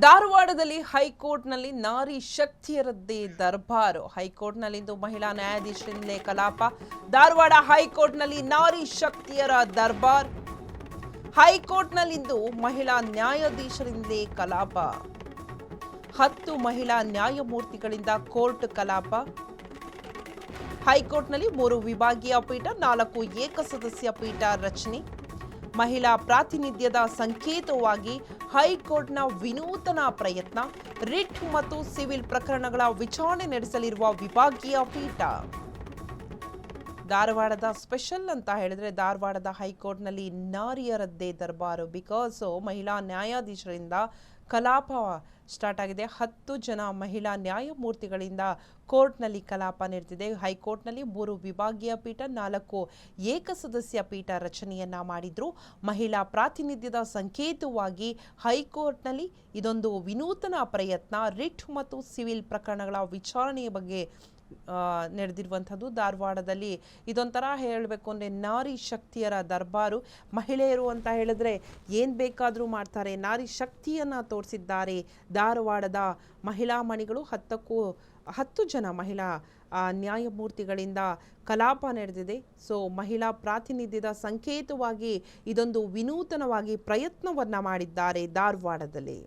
ಧಾರವಾಡದಲ್ಲಿ ಹೈಕೋರ್ಟ್ನಲ್ಲಿ ನಾರಿ ಶಕ್ತಿಯರದ್ದೇ ದರ್ಬಾರು. ಹೈಕೋರ್ಟ್ನಲ್ಲಿಂದು ಮಹಿಳಾ ನ್ಯಾಯಾಧೀಶರಿಂದಲೇ ಕಲಾಪ. ಧಾರವಾಡ ಹೈಕೋರ್ಟ್ನಲ್ಲಿ ನಾರಿ ಶಕ್ತಿಯರ ದರ್ಬಾರ್. ಹೈಕೋರ್ಟ್ನಲ್ಲಿಂದು ಮಹಿಳಾ ನ್ಯಾಯಾಧೀಶರಿಂದಲೇ ಕಲಾಪ. 10 ಮಹಿಳಾ ನ್ಯಾಯಮೂರ್ತಿಗಳಿಂದ ಕೋರ್ಟ್ ಕಲಾಪ. ಹೈಕೋರ್ಟ್ನಲ್ಲಿ 3 ವಿಭಾಗೀಯ ಪೀಠ, 4 ಏಕಸದಸ್ಯ ಪೀಠ ರಚನೆ. ಮಹಿಳಾ ಪ್ರಾತಿನಿಧ್ಯದ ಸಂಕೇತವಾಗಿ ಹೈಕೋರ್ಟ್ನ ವಿನೂತನ ಪ್ರಯತ್ನ. ರಿಟ್ ಮತ್ತು ಸಿವಿಲ್ ಪ್ರಕರಣಗಳ ವಿಚಾರಣೆ ನಡೆಸಲಿರುವ ವಿಭಾಗೀಯ ಪೀಠ. ಧಾರವಾಡದ ಸ್ಪೆಷಲ್ ಅಂತ ಹೇಳಿದ್ರೆ ಧಾರವಾಡದ ಹೈಕೋರ್ಟ್ನಲ್ಲಿ ನಾರಿಯರದ್ದೇ ದರ್ಬಾರು. ಬಿಕಾಸ್ ಮಹಿಳಾ ನ್ಯಾಯಾಧೀಶರಿಂದ ಕಲಾಪ ಸ್ಟಾರ್ಟ್ ಆಗಿದೆ. 10 ಜನ ಮಹಿಳಾ ನ್ಯಾಯಮೂರ್ತಿಗಳಿಂದ ಕೋರ್ಟ್ನಲ್ಲಿ ಕಲಾಪ ನಡೆದಿದೆ. ಹೈಕೋರ್ಟ್ನಲ್ಲಿ 3 ವಿಭಾಗೀಯ ಪೀಠ, 4 ಏಕಸದಸ್ಯ ಪೀಠ ರಚನೆಯನ್ನ ಮಾಡಿದ್ರು. ಮಹಿಳಾ ಪ್ರಾತಿನಿಧ್ಯದ ಸಂಕೇತವಾಗಿ ಹೈಕೋರ್ಟ್ನಲ್ಲಿ ಇದೊಂದು ವಿನೂತನ ಪ್ರಯತ್ನ. ರಿಟ್ ಮತ್ತು ಸಿವಿಲ್ ಪ್ರಕರಣಗಳ ವಿಚಾರಣೆಯ ಬಗ್ಗೆ ನಡೆದಿರುವಂಥದ್ದು. ಧಾರವಾಡದಲ್ಲಿ ಇದೊಂಥರ ಹೇಳಬೇಕು ಅಂದರೆ ನಾರಿ ಶಕ್ತಿಯರ ದರ್ಬಾರು. ಮಹಿಳೆಯರು ಅಂತ ಹೇಳಿದ್ರೆ ಏನು ಬೇಕಾದರೂ ಮಾಡ್ತಾರೆ. ನಾರಿ ಶಕ್ತಿಯನ್ನು ತೋರಿಸಿದ್ದಾರೆ ಧಾರವಾಡದ ಮಹಿಳಾ ಮಣಿಗಳು. 10 ಜನ ಮಹಿಳಾ ನ್ಯಾಯಮೂರ್ತಿಗಳಿಂದ ಕಲಾಪ ನಡೆದಿದೆ. ಸೊ ಮಹಿಳಾ ಪ್ರಾತಿನಿಧ್ಯದ ಸಂಕೇತವಾಗಿ ಇದೊಂದು ವಿನೂತನವಾಗಿ ಪ್ರಯತ್ನವನ್ನು ಮಾಡಿದ್ದಾರೆ ಧಾರವಾಡದಲ್ಲಿ.